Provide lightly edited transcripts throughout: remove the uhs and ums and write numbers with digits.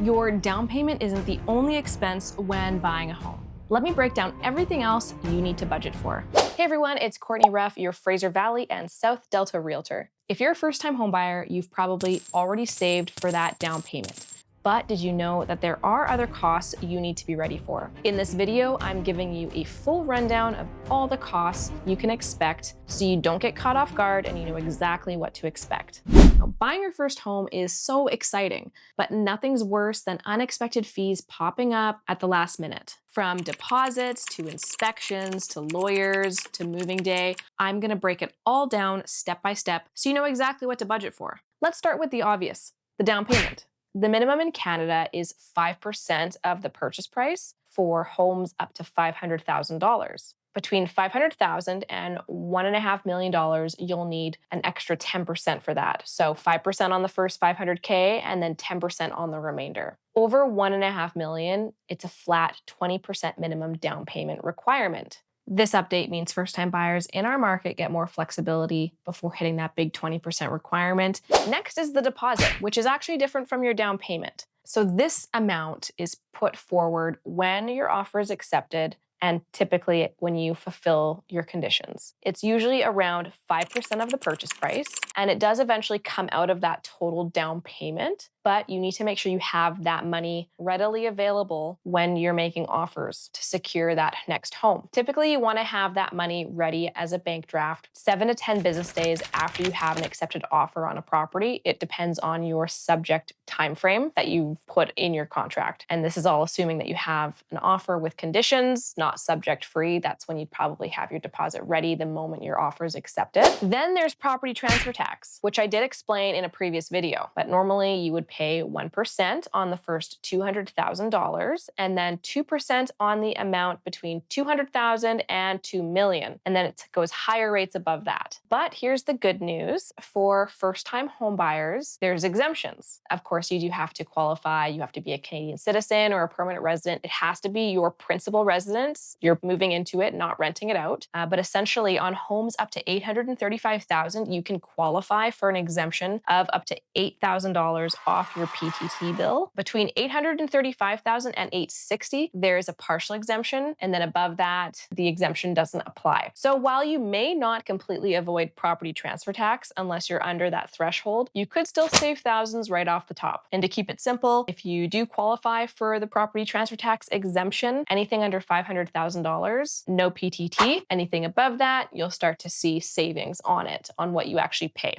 Your down payment isn't the only expense when buying a home. Let me break down everything else you need to budget for. Hey everyone, it's Courtney Rufh, your Fraser Valley and South Delta Realtor. If you're a first-time homebuyer, you've probably already saved for that down payment. But did you know that there are other costs you need to be ready for? In this video, I'm giving you a full rundown of all the costs you can expect so you don't get caught off guard and you know exactly what to expect. Now, buying your first home is so exciting, but nothing's worse than unexpected fees popping up at the last minute. From deposits to inspections to lawyers to moving day, I'm gonna break it all down step by step so you know exactly what to budget for. Let's start with the obvious, the down payment. The minimum in Canada is 5% of the purchase price for homes up to $500,000. Between $500,000 and $1.5 million, you'll need an extra 10% for that. So 5% on the first $500K and then 10% on the remainder. Over $1.5 million, it's a flat 20% minimum down payment requirement. This update means first-time buyers in our market get more flexibility before hitting that big 20% requirement. Next is the deposit, which is actually different from your down payment. So this amount is put forward when your offer is accepted and typically when you fulfill your conditions. It's usually around 5% of the purchase price, and it does eventually come out of that total down payment, but you need to make sure you have that money readily available when you're making offers to secure that next home. Typically, you want to have that money ready as a bank draft 7 to 10 business days after you have an accepted offer on a property. It depends on your subject timeframe that you've put in your contract. And this is all assuming that you have an offer with conditions, not subject free. That's when you'd probably have your deposit ready the moment your offer is accepted. Then there's property transfer tax, which I did explain in a previous video, but normally you would pay 1% on the first $200,000 and then 2% on the amount between $200,000 and $2 million. And then it goes higher rates above that. But here's the good news. For first-time home buyers, there's exemptions. Of course, you do have to qualify. You have to be a Canadian citizen or a permanent resident. It has to be your principal residence. You're moving into it, not renting it out. But essentially on homes up to $835,000, you can qualify for an exemption of up to $8,000 off your PTT bill. Between $835,000 and $860,000, there is a partial exemption, and then above that, the exemption doesn't apply. So while you may not completely avoid property transfer tax unless you're under that threshold, you could still save thousands right off the top. And to keep it simple, if you do qualify for the property transfer tax exemption, anything under $500,000, no PTT. Anything above that, you'll start to see savings on it, on what you actually pay.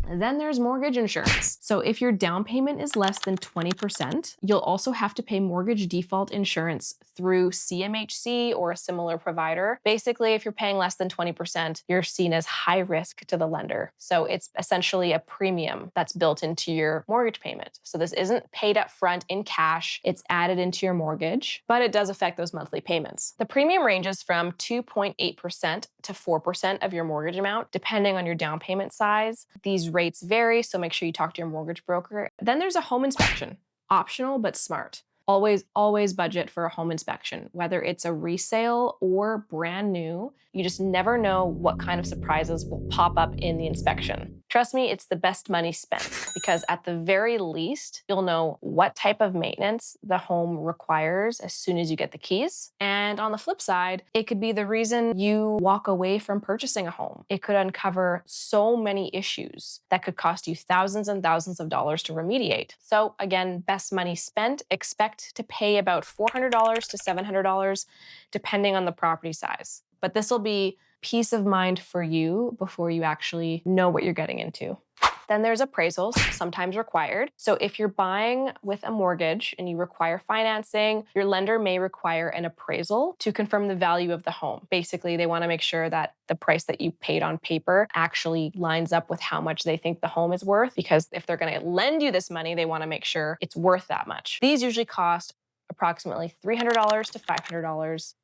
And then there's mortgage insurance. So if your down payment is less than 20%, you'll also have to pay mortgage default insurance through CMHC or a similar provider. Basically, if you're paying less than 20%, you're seen as high risk to the lender. So it's essentially a premium that's built into your mortgage payment. So this isn't paid up front in cash, it's added into your mortgage, but it does affect those monthly payments. The premium ranges from 2.8% to 4% of your mortgage amount, depending on your down payment size. These rates vary, so make sure you talk to your mortgage broker. Then there's a home inspection, optional but smart. Always budget for a home inspection, whether it's a resale or brand new. You just never know what kind of surprises will pop up in the inspection. Trust me, it's the best money spent because at the very least, you'll know what type of maintenance the home requires as soon as you get the keys. And on the flip side, it could be the reason you walk away from purchasing a home. It could uncover so many issues that could cost you thousands and thousands of dollars to remediate. So again, best money spent. Expect to pay about $400 to $700 depending on the property size. But this will be peace of mind for you before you actually know what you're getting into. Then there's appraisals, sometimes required. So if you're buying with a mortgage and you require financing, your lender may require an appraisal to confirm the value of the home. Basically, they want to make sure that the price that you paid on paper actually lines up with how much they think the home is worth, because if they're going to lend you this money, they want to make sure it's worth that much. These usually cost approximately $300 to $500.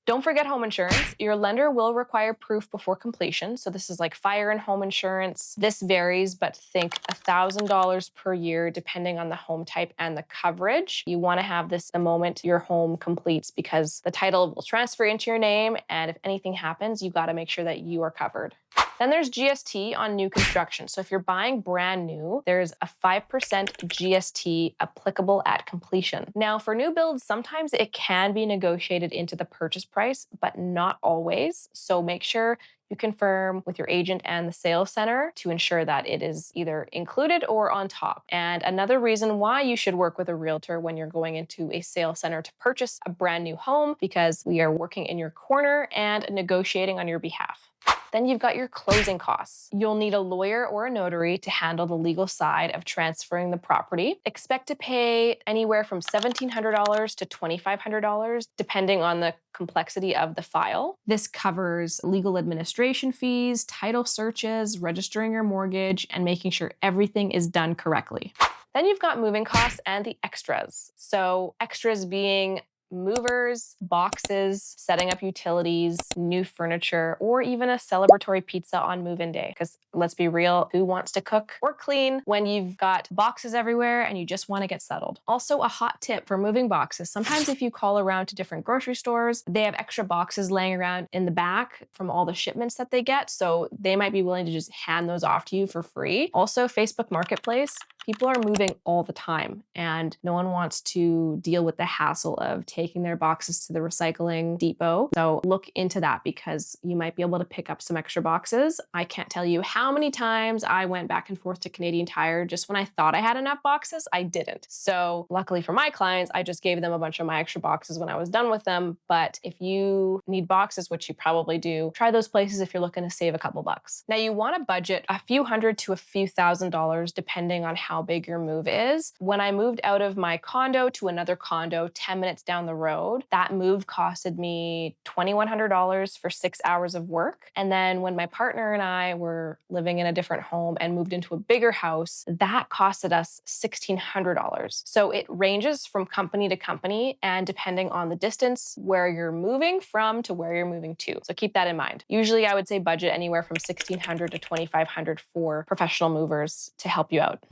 Don't forget home insurance. Your lender will require proof before completion. So this is like fire and home insurance. This varies, but think $1,000 per year, depending on the home type and the coverage. You want to have this the moment your home completes because the title will transfer into your name. And if anything happens, you got to make sure that you are covered. Then there's GST on new construction. So if you're buying brand new, there's a 5% GST applicable at completion. Now, for new builds, sometimes it can be negotiated into the purchase price, but not always. So make sure you confirm with your agent and the sales center to ensure that it is either included or on top. And another reason why you should work with a realtor when you're going into a sales center to purchase a brand new home, because we are working in your corner and negotiating on your behalf. Then you've got your closing costs. You'll need a lawyer or a notary to handle the legal side of transferring the property. Expect to pay anywhere from $1,700 to $2,500, depending on the complexity of the file. This covers legal administration fees, title searches, registering your mortgage, and making sure everything is done correctly. Then you've got moving costs and the extras. So extras being movers, boxes, setting up utilities, new furniture, or even a celebratory pizza on move-in day. Because let's be real, who wants to cook or clean when you've got boxes everywhere and you just want to get settled? Also, a hot tip for moving boxes. Sometimes if you call around to different grocery stores, they have extra boxes laying around in the back from all the shipments that they get. So they might be willing to just hand those off to you for free. Also, Facebook Marketplace. People are moving all the time and no one wants to deal with the hassle of taking their boxes to the recycling depot. So look into that because you might be able to pick up some extra boxes. I can't tell you how many times I went back and forth to Canadian Tire just when I thought I had enough boxes, I didn't. So luckily for my clients, I just gave them a bunch of my extra boxes when I was done with them. But if you need boxes, which you probably do, try those places if you're looking to save a couple bucks. Now you want to budget a few $100 to a few $1,000 depending on how big your move is. When I moved out of my condo to another condo 10 minutes down the road, that move costed me $2,100 for 6 hours of work. And then when my partner and I were living in a different home and moved into a bigger house, that costed us $1,600. So it ranges from company to company and depending on the distance where you're moving from to where you're moving to. So keep that in mind. Usually I would say budget anywhere from $1,600 to $2,500 for professional movers to help you out.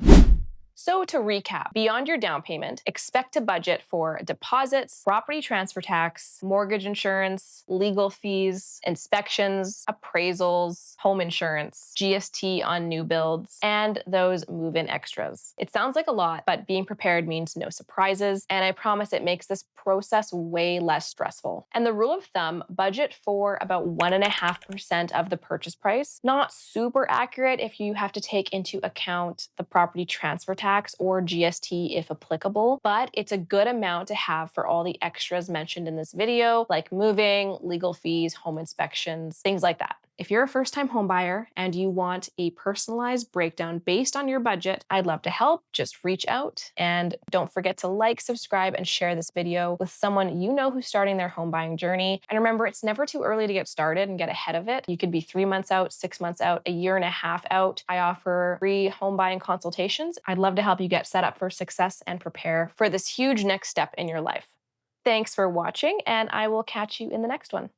So to recap, beyond your down payment, expect to budget for deposits, property transfer tax, mortgage insurance, legal fees, inspections, appraisals, home insurance, GST on new builds, and those move-in extras. It sounds like a lot, but being prepared means no surprises, and I promise it makes this process way less stressful. And the rule of thumb, budget for about 1.5% of the purchase price. Not super accurate if you have to take into account the property transfer tax or GST if applicable, but it's a good amount to have for all the extras mentioned in this video, like moving, legal fees, home inspections, things like that. If you're a first-time homebuyer and you want a personalized breakdown based on your budget, I'd love to help. Just reach out and don't forget to like, subscribe, and share this video with someone you know who's starting their home buying journey. And remember, it's never too early to get started and get ahead of it. You could be 3 months out, 6 months out, a year and a half out. I offer free home buying consultations. I'd love to help you get set up for success and prepare for this huge next step in your life. Thanks for watching, and I will catch you in the next one.